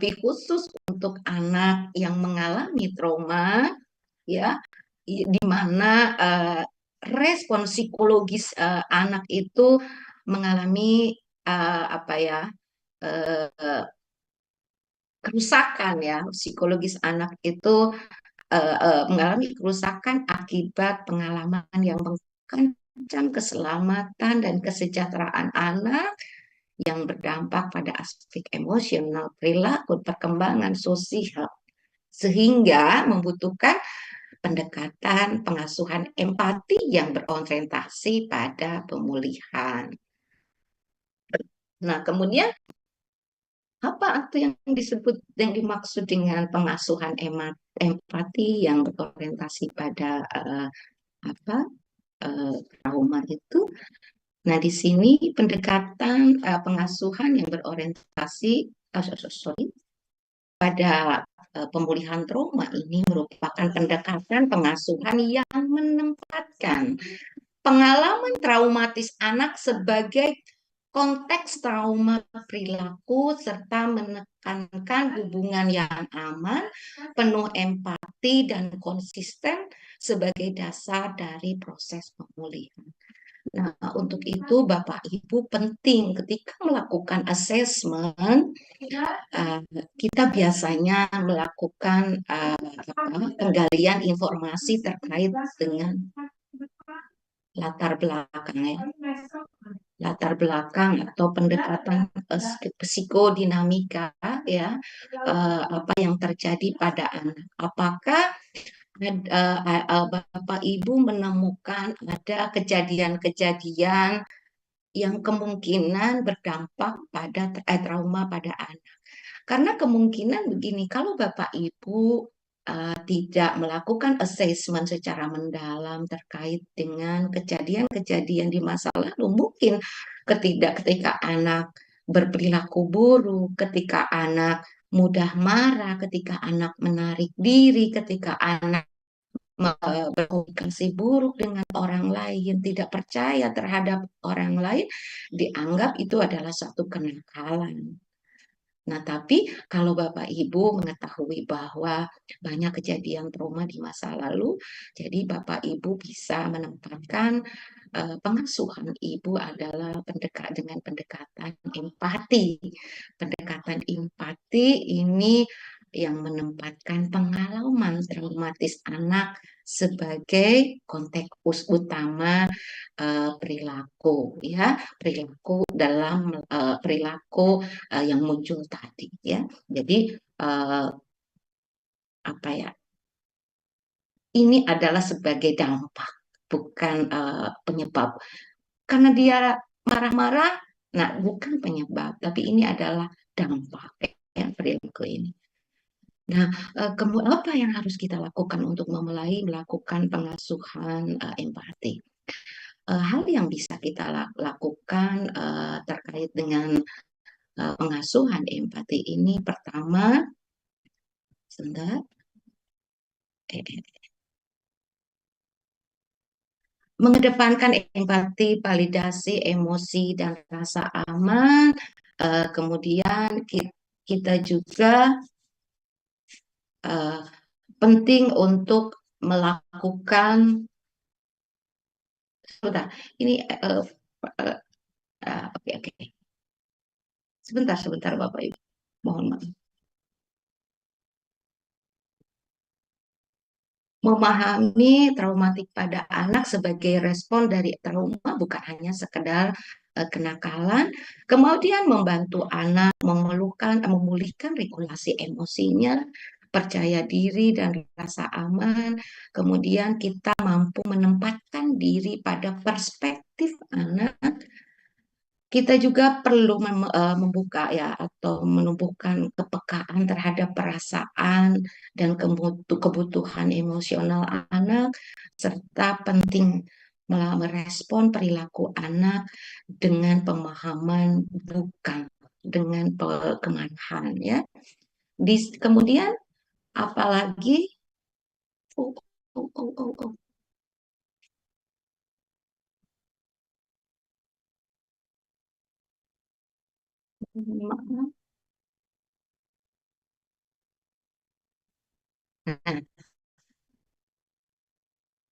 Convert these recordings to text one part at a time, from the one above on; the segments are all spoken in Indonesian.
tapi khusus untuk anak yang mengalami trauma, ya, di mana respon psikologis anak itu mengalami apa ya, eh, kerusakan ya, psikologis anak itu mengalami kerusakan akibat pengalaman yang mengancam keselamatan dan kesejahteraan anak yang berdampak pada aspek emosional, perilaku, perkembangan sosial, sehingga membutuhkan pendekatan pengasuhan empati yang berorientasi pada pemulihan. Nah, kemudian apa itu yang disebut, yang dimaksud dengan pengasuhan empati yang berorientasi pada apa trauma itu? Nah, di sini pendekatan pengasuhan yang berorientasi sorry, pada pemulihan trauma ini merupakan pendekatan pengasuhan yang menempatkan pengalaman traumatis anak sebagai konteks trauma perilaku serta menekankan hubungan yang aman, penuh empati dan konsisten sebagai dasar dari proses pemulihan. Nah, untuk itu Bapak Ibu penting ketika melakukan assessment, uh, kita biasanya melakukan penggalian informasi terkait dengan latar belakang ya, latar belakang atau pendekatan psikodinamika ya, apa yang terjadi pada anak. Apakah Bapak Ibu menemukan ada kejadian-kejadian yang kemungkinan berdampak pada trauma pada anak? Karena kemungkinan begini, kalau Bapak Ibu tidak melakukan assessment secara mendalam terkait dengan kejadian-kejadian di masa lalu, mungkin ketika anak berperilaku buruk, ketika anak mudah marah, ketika anak menarik diri, ketika anak berkomunikasi buruk dengan orang lain, tidak percaya terhadap orang lain, dianggap itu adalah satu kenakalan. Nah, tapi kalau Bapak Ibu mengetahui bahwa banyak kejadian trauma di masa lalu, jadi Bapak Ibu bisa menempatkan pengasuhan Ibu adalah dengan pendekatan empati. Pendekatan empati ini yang menempatkan pengalaman traumatis anak sebagai konteks utama perilaku, ya, perilaku dalam perilaku yang muncul tadi ya. Jadi apa ya? Ini adalah sebagai dampak, bukan penyebab. Karena dia marah-marah, nah bukan penyebab, tapi ini adalah dampak ya perilaku ini. Nah, kemudian apa yang harus kita lakukan untuk memulai melakukan pengasuhan empati? Hal yang bisa kita lakukan terkait dengan pengasuhan empati ini, pertama, sebentar, mengedepankan empati, validasi emosi dan rasa aman. Kemudian kita juga penting untuk melakukan, sebentar, ini oke, oke, sebentar Bapak Ibu, mohon maaf. Memahami traumatik pada anak sebagai respon dari trauma bukan hanya sekedar kenakalan, kemudian membantu anak memulihkan regulasi emosinya, percaya diri dan rasa aman, kemudian kita mampu menempatkan diri pada perspektif anak. Kita juga perlu membuka ya atau menumbuhkan kepekaan terhadap perasaan dan kebutuhan emosional anak, serta penting merespon perilaku anak dengan pemahaman, bukan dengan kemarahan ya. Kemudian apalagi oh, oh, oh, oh, oh. Maaf. Nah,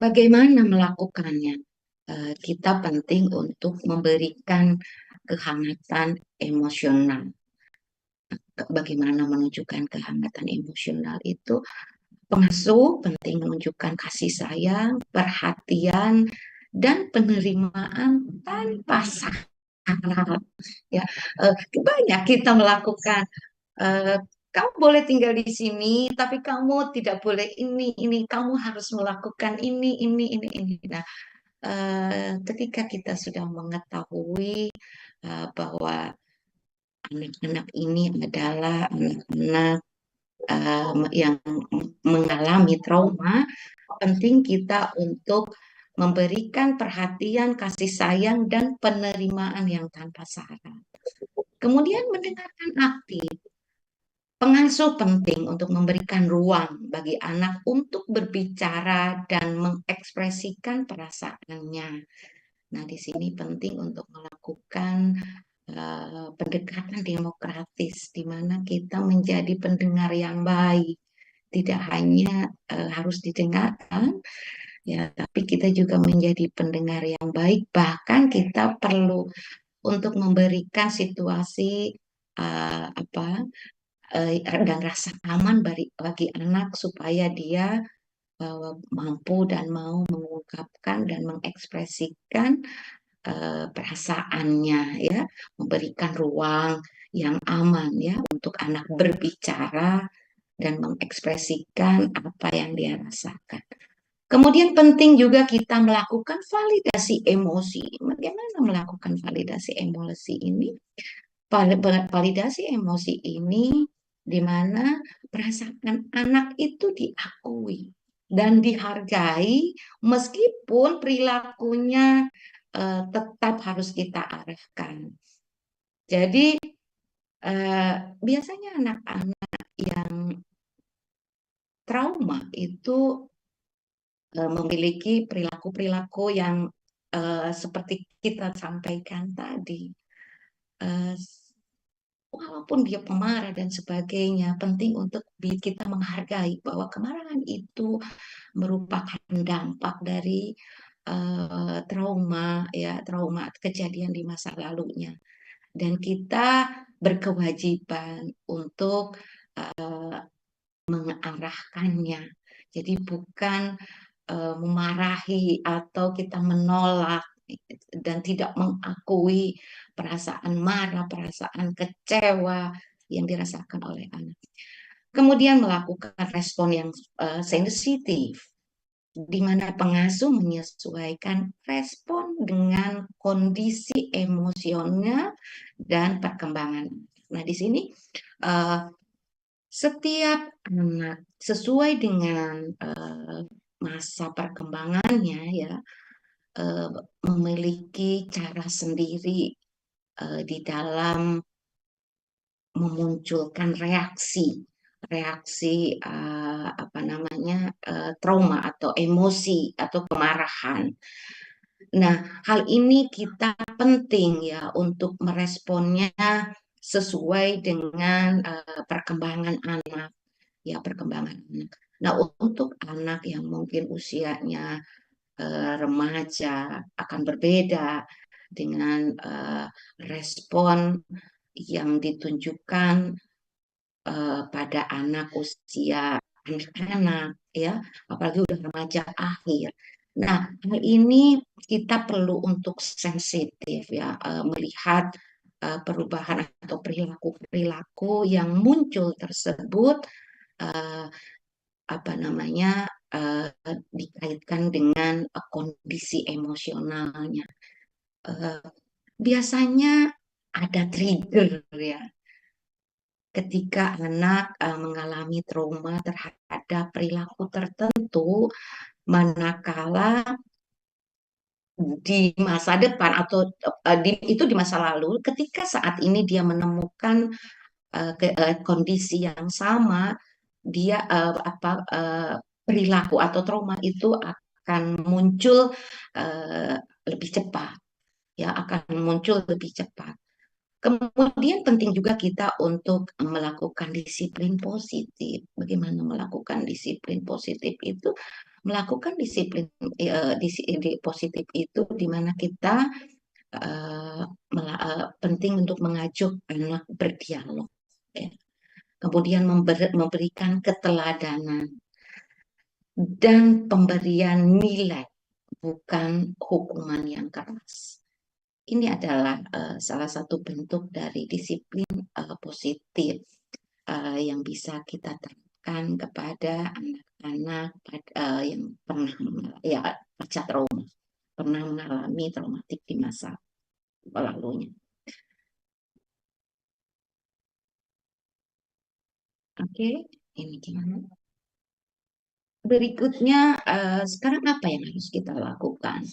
bagaimana melakukannya? Kita penting untuk memberikan kehangatan emosional. Bagaimana menunjukkan kehangatan emosional itu? Pengasuh penting menunjukkan kasih sayang, perhatian, dan penerimaan tanpa syarat. Ya, banyak kita melakukan. eh, Kamu boleh tinggal di sini, tapi kamu tidak boleh ini. Kamu harus melakukan ini. Nah, ketika kita sudah mengetahui bahwa anak-anak ini adalah anak-anak yang mengalami trauma, penting kita untuk memberikan perhatian, kasih sayang, dan penerimaan yang tanpa syarat. Kemudian mendengarkan aktif. Pengasuh penting untuk memberikan ruang bagi anak untuk berbicara dan mengekspresikan perasaannya. Nah, di sini penting untuk melakukan pendekatan demokratis, di mana kita menjadi pendengar yang baik. Tidak hanya harus didengarkan, ya, tapi kita juga menjadi pendengar yang baik. Bahkan kita perlu untuk memberikan situasi apa dan rasa aman bagi anak supaya dia mampu dan mau mengungkapkan dan mengekspresikan perasaannya, ya, memberikan ruang yang aman ya untuk anak berbicara dan mengekspresikan apa yang dia rasakan. Kemudian penting juga kita melakukan validasi emosi. Bagaimana melakukan validasi emosi ini? Validasi emosi ini di mana perasaan anak itu diakui dan dihargai meskipun perilakunya tetap harus kita arahkan. Jadi biasanya anak-anak yang trauma itu memiliki perilaku-perilaku yang seperti kita sampaikan tadi. Eh, Walaupun dia pemarah dan sebagainya, penting untuk kita menghargai bahwa kemarahan itu merupakan dampak dari trauma, ya, trauma kejadian di masa lalunya. Dan kita berkewajiban untuk mengarahkannya. Jadi bukan memarahi atau kita menolak dan tidak mengakui perasaan marah, perasaan kecewa yang dirasakan oleh anak. Kemudian melakukan respon yang sensitif, di mana pengasuh menyesuaikan respon dengan kondisi emosional dan perkembangan. Nah, di sini uh, setiap anak sesuai dengan masa perkembangannya, ya, eh, memiliki cara sendiri di dalam memunculkan reaksi apa namanya trauma atau emosi atau kemarahan. Nah, hal ini kita penting ya untuk meresponnya sesuai dengan perkembangan anak, ya, perkembangan anak. Nah, untuk anak yang mungkin usianya remaja akan berbeda dengan respon yang ditunjukkan pada anak usia anak-anak, ya, apalagi udah remaja akhir. Nah, hal ini kita perlu untuk sensitif ya, melihat perubahan atau perilaku-perilaku yang muncul tersebut eh, apa namanya dikaitkan dengan kondisi emosionalnya. Eh, Biasanya ada trigger ya ketika anak mengalami trauma terhadap perilaku tertentu, manakala di masa depan atau itu di masa lalu, ketika saat ini dia menemukan kondisi yang sama, dia perilaku atau trauma itu akan muncul lebih cepat, ya, akan muncul lebih cepat. Kemudian penting juga kita untuk melakukan disiplin positif. Bagaimana melakukan disiplin positif itu? Melakukan disiplin positif itu di mana kita eh, penting untuk mengajak anak berdialog, ya. Kemudian memberikan keteladanan dan pemberian nilai, bukan hukuman yang keras. Ini adalah salah satu bentuk dari disiplin positif yang bisa kita terapkan kepada anak-anak yang pernah ya pasca trauma, pernah mengalami traumatik di masa lalunya. Oke, ini gimana? Berikutnya, sekarang apa yang harus kita lakukan?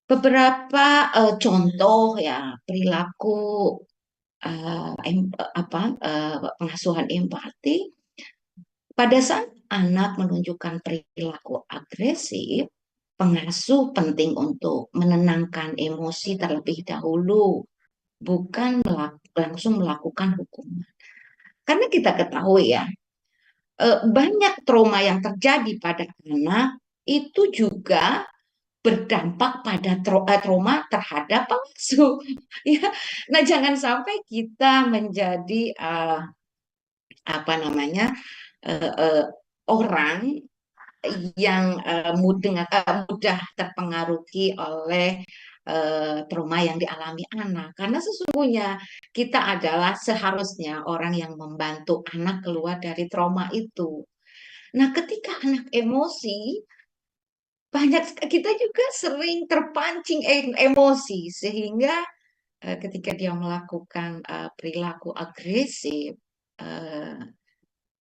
Beberapa contoh ya perilaku pengasuhan empati pada saat anak menunjukkan perilaku agresif, pengasuh penting untuk menenangkan emosi terlebih dahulu, bukan langsung melakukan hukuman. Karena kita ketahui ya, banyak trauma yang terjadi pada anak itu juga berdampak pada trauma terhadap pengasuh. Ya, nah jangan sampai kita menjadi apa namanya orang yang mudah terpengaruhi oleh trauma yang dialami anak. Karena sesungguhnya kita adalah seharusnya orang yang membantu anak keluar dari trauma itu. Nah, ketika anak emosi, kita juga sering terpancing emosi sehingga ketika dia melakukan perilaku agresif, eh,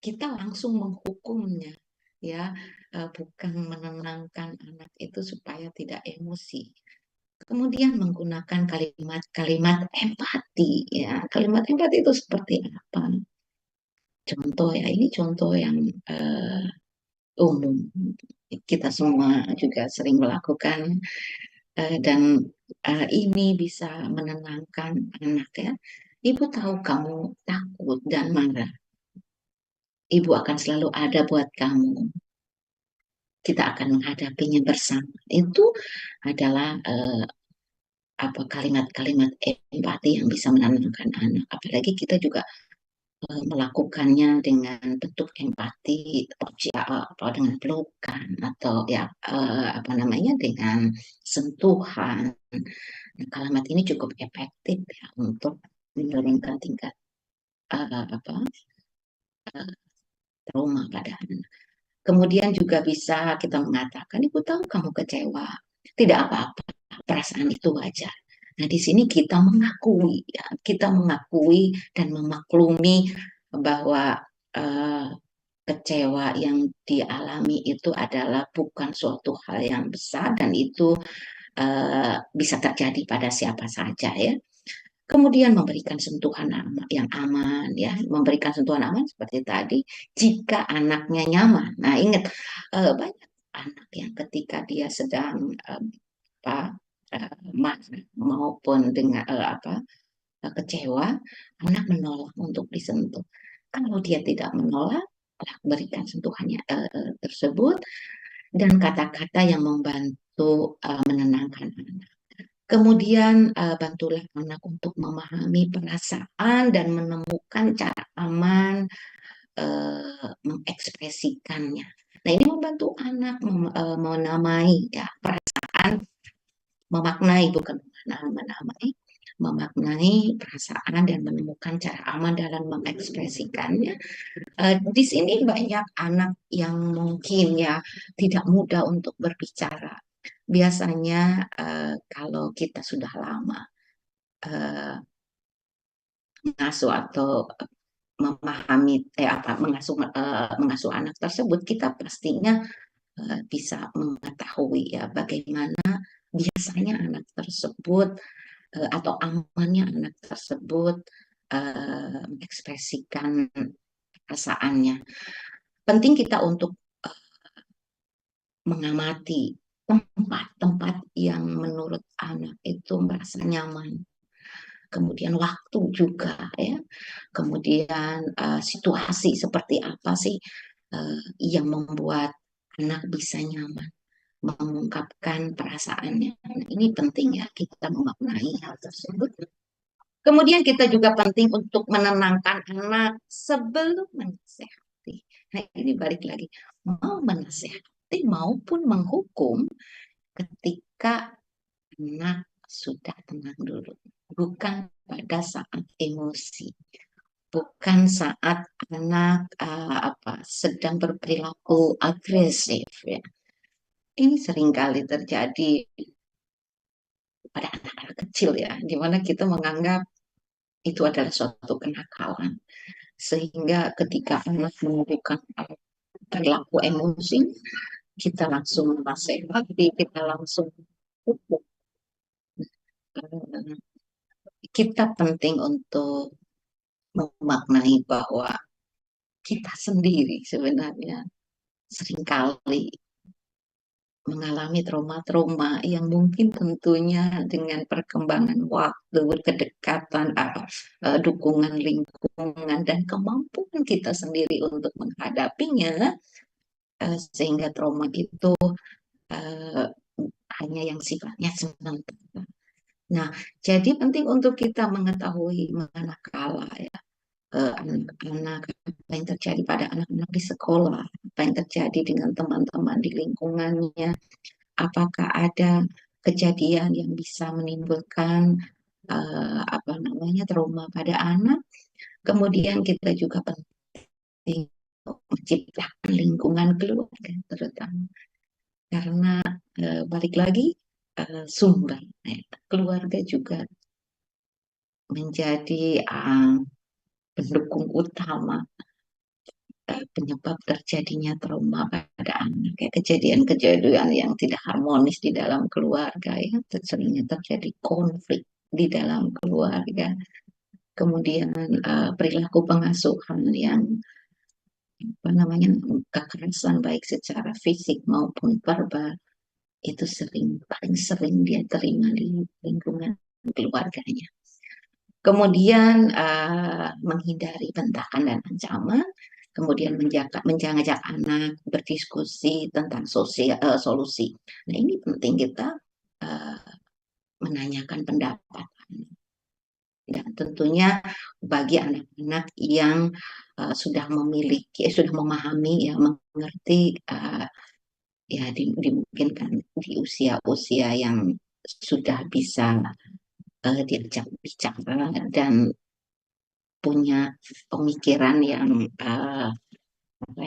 kita langsung menghukumnya, ya, bukan menenangkan anak itu supaya tidak emosi. Kemudian menggunakan kalimat-kalimat empati, ya. Kalimat empati itu seperti apa? Contoh ya, ini contoh yang eh, umum. Kita semua juga sering melakukan dan ini bisa menenangkan anak, ya. Ibu tahu kamu takut dan marah. Ibu akan selalu ada buat kamu. Kita akan menghadapinya bersama. Itu adalah apa kalimat-kalimat empati yang bisa menenangkan anak. Apalagi kita juga melakukannya dengan bentuk empati, atau dengan pelukan atau ya apa namanya dengan sentuhan. Nah, kalimat ini cukup efektif ya untuk menurunkan tingkat apa trauma pada anak. Kemudian juga bisa kita mengatakan, Ibu tahu kamu kecewa. Tidak apa-apa, perasaan itu wajar. Nah, di sini kita mengakui, ya, kita mengakui dan memaklumi bahwa eh, kecewa yang dialami itu adalah bukan suatu hal yang besar dan itu bisa terjadi pada siapa saja, ya. Kemudian memberikan sentuhan yang aman, ya, memberikan sentuhan aman seperti tadi jika anaknya nyaman. Nah, ingat banyak anak yang ketika dia sedang apa marah maupun dengan kecewa, anak menolak untuk disentuh. Kalau dia tidak menolak, berikan sentuhannya tersebut dan kata-kata yang membantu menenangkan anak. Kemudian bantulah anak untuk memahami perasaan dan menemukan cara aman mengekspresikannya. Nah, ini membantu anak menamai ya perasaan, memaknai bukan menamai, memaknai perasaan dan menemukan cara aman dalam mengekspresikannya. Di sini banyak anak yang mungkin ya tidak mudah untuk berbicara. Biasanya kalau kita sudah lama eh, mengasuh atau memahami mengasuh anak tersebut, kita pastinya bisa mengetahui ya bagaimana biasanya anak tersebut atau amannya anak tersebut mengekspresikan perasaannya. Penting kita untuk mengamati tempat-tempat yang menurut anak itu merasa nyaman. kemudian waktu juga ya, kemudian situasi seperti apa sih yang membuat anak bisa nyaman mengungkapkan perasaannya. Nah, ini penting ya kita memaknai hal tersebut. Kemudian kita juga penting untuk menenangkan anak sebelum menasehati. Nah, ini balik lagi, mau menasehati maupun menghukum ketika anak sudah tenang dulu, bukan pada saat emosi, bukan saat anak sedang berperilaku agresif ya. Ini seringkali terjadi pada anak-anak kecil ya, di mana kita menganggap itu adalah suatu kenakalan. Sehingga ketika anak menunjukkan perilaku emosi, kita langsung nasihati, kita langsung hukum. Kita penting untuk memaknai bahwa kita sendiri sebenarnya seringkali mengalami trauma-trauma yang mungkin tentunya dengan perkembangan waktu, kedekatan, dukungan lingkungan, dan kemampuan kita sendiri untuk menghadapinya, sehingga trauma itu eh, hanya yang sifatnya sementara. Nah, jadi penting untuk kita mengetahui manakala ya anak-anak, apa yang terjadi pada anak-anak di sekolah, apa yang terjadi dengan teman-teman di lingkungannya, apakah ada kejadian yang bisa menimbulkan trauma pada anak. Kemudian kita juga penting untuk menciptakan lingkungan keluarga terutama karena balik lagi sumber keluarga juga menjadi pendukung utama penyebab terjadinya trauma pada anak ya, kejadian-kejadian yang tidak harmonis di dalam keluarga ya, seringnya terjadi konflik di dalam keluarga, kemudian perilaku pengasuhan yang kekerasan baik secara fisik maupun verbal itu paling sering dia terima di lingkungan keluarganya. Kemudian menghindari bentakan dan ancaman, kemudian mengajak anak berdiskusi tentang solusi. Nah, ini penting kita uh, menanyakan pendapat. Dan tentunya bagi anak-anak yang sudah memahami, ya mengerti, ya dimungkinkan di usia-usia yang sudah bisa diajak bicara dan punya pemikiran yang apa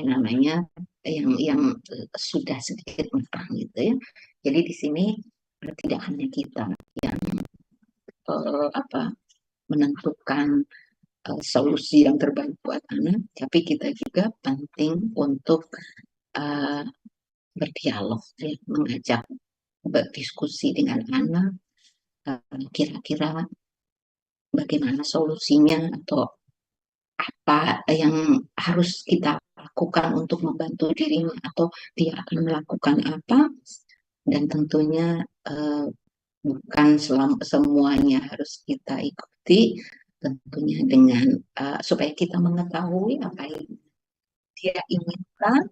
namanya yang sudah sedikit matang gitu ya. Jadi di sini tidak hanya kita yang apa menentukan solusi yang terbaik buat anak, tapi kita juga penting untuk uh, berdialog, ya, mengajak berdiskusi dengan anak, kira-kira bagaimana solusinya atau apa yang harus kita lakukan untuk membantu dirinya atau dia akan melakukan apa, dan tentunya bukan semuanya harus kita ikuti, tentunya dengan supaya kita mengetahui apa yang dia inginkan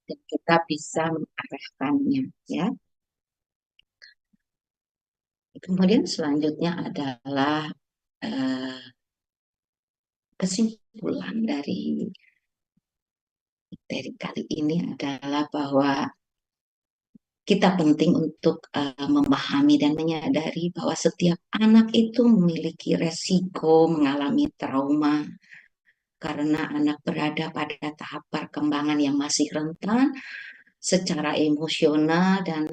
dan kita bisa mengarahkannya ya. Kemudian selanjutnya adalah uh, kesimpulan dari kali ini adalah bahwa kita penting untuk memahami dan menyadari bahwa setiap anak itu memiliki resiko mengalami trauma karena anak berada pada tahap perkembangan yang masih rentan secara emosional dan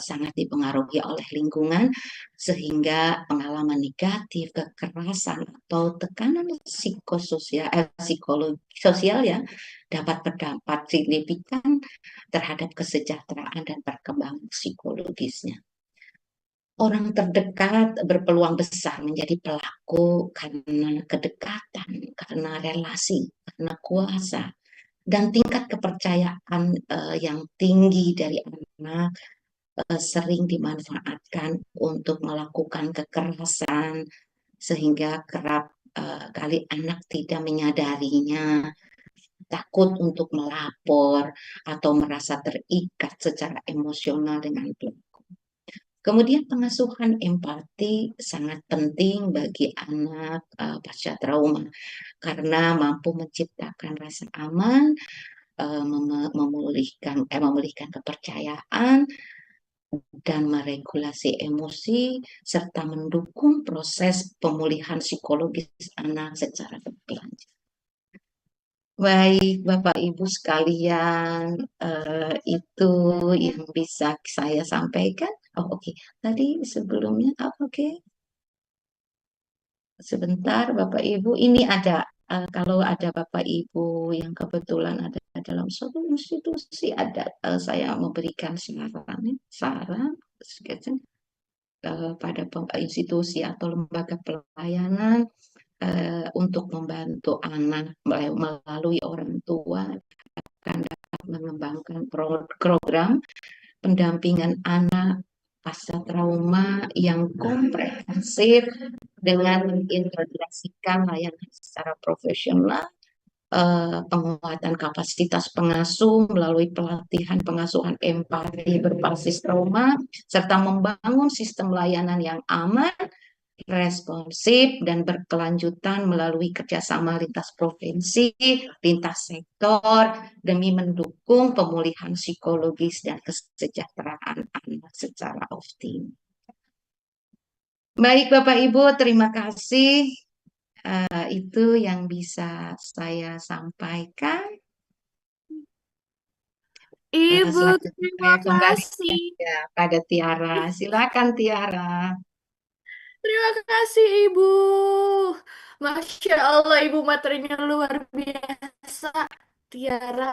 sangat dipengaruhi oleh lingkungan, sehingga pengalaman negatif, kekerasan atau tekanan psikologi sosial ya dapat berdampak signifikan terhadap kesejahteraan dan perkembangan psikologisnya. Orang terdekat berpeluang besar menjadi pelaku karena kedekatan, karena relasi, karena kuasa, dan tingkat kepercayaan yang tinggi dari anak sering dimanfaatkan untuk melakukan kekerasan, sehingga kerap kali anak tidak menyadarinya, takut untuk melapor atau merasa terikat secara emosional dengan pelaku. Kemudian pengasuhan empati sangat penting bagi anak pasca trauma karena mampu menciptakan rasa aman, memulihkan kepercayaan dan meregulasi emosi serta mendukung proses pemulihan psikologis anak secara berkelanjutan. Baik, Bapak Ibu sekalian, itu yang bisa saya sampaikan. Oh, oke. Tadi sebelumnya, oke. Sebentar, Bapak Ibu. Ini ada, kalau ada Bapak Ibu yang kebetulan ada dalam suatu institusi, ada saya memberikan saran, pada institusi atau lembaga pelayanan untuk membantu anak melalui orang tua akan dapat mengembangkan program pendampingan anak pasca trauma yang komprehensif dengan mengintegrasikan layanan secara profesional, penguatan kapasitas pengasuh melalui pelatihan pengasuhan empati berbasis trauma, serta membangun sistem layanan yang aman, responsif, dan berkelanjutan melalui kerjasama lintas provinsi, lintas sektor, demi mendukung pemulihan psikologis dan kesejahteraan anak secara optimal. Baik, Bapak Ibu, terima kasih. Itu yang bisa saya sampaikan. Ibu, Selanjutnya terima saya kasih. kembalikan ya pada Tiara. Silakan Tiara. Terima kasih, Ibu. Masya Allah, Ibu materinya luar biasa. Tiara.